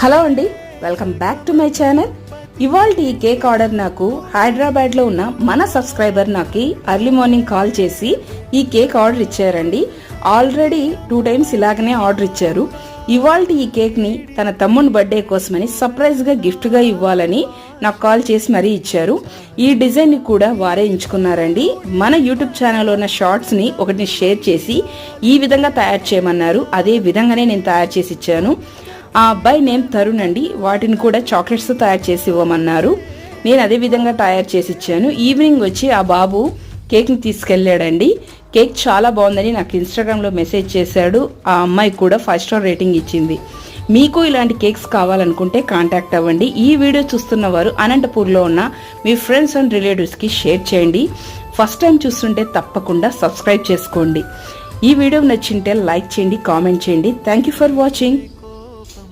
Hello అండి, welcome back to my channel. ఇవాళ ఈ కేక్ ఆర్డర్ నాకు హైదరాబాద్లో ఉన్న మన సబ్స్క్రైబర్ నాకు ఎర్లీ మార్నింగ్ కాల్ చేసి ఈ కేక్ ఆర్డర్ ఇచ్చారండి. ఆల్రెడీ 2 times ఇలాగనే ఆర్డర్ ఇచ్చారు. ఇవాళ ఈ కేక్ని తన తమ్ముని బర్త్డే కోసమని సర్ప్రైజ్గా గిఫ్ట్గా ఇవ్వాలని నాకు కాల్ చేసి మరీ ఇచ్చారు. ఈ డిజైన్ని కూడా వారే ఎంచుకున్నారండి. మన యూట్యూబ్ ఛానల్లో ఉన్న షార్ట్స్ని ఒకటిని షేర్ చేసి ఈ విధంగా తయారు చేయమన్నారు. అదే విధంగానే నేను తయారు చేసి ఇచ్చాను. ఆ అబ్బాయి నేమ్ తరుణ్ అండి. వాటిని కూడా చాక్లెట్స్తో తయారు చేసి ఇవ్వమన్నారు. నేను అదే విధంగా తయారు చేసి ఇచ్చాను. ఈవినింగ్ వచ్చి ఆ బాబు కేక్ని తీసుకెళ్ళాడండి. కేక్ చాలా బాగుందని నాకు ఇన్స్టాగ్రామ్లో మెసేజ్ చేశాడు. ఆ అమ్మాయి కూడా 5 star రేటింగ్ ఇచ్చింది. మీకు ఇలాంటి కేక్స్ కావాలనుకుంటే కాంటాక్ట్ అవ్వండి. ఈ వీడియో చూస్తున్న వారు అనంతపూర్లో ఉన్న మీ ఫ్రెండ్స్ అండ్ రిలేటివ్స్కి షేర్ చేయండి. ఫస్ట్ టైం చూస్తుంటే తప్పకుండా సబ్స్క్రైబ్ చేసుకోండి. ఈ వీడియో నచ్చింటే లైక్ చేయండి, కామెంట్ చేయండి. Thank you for watching.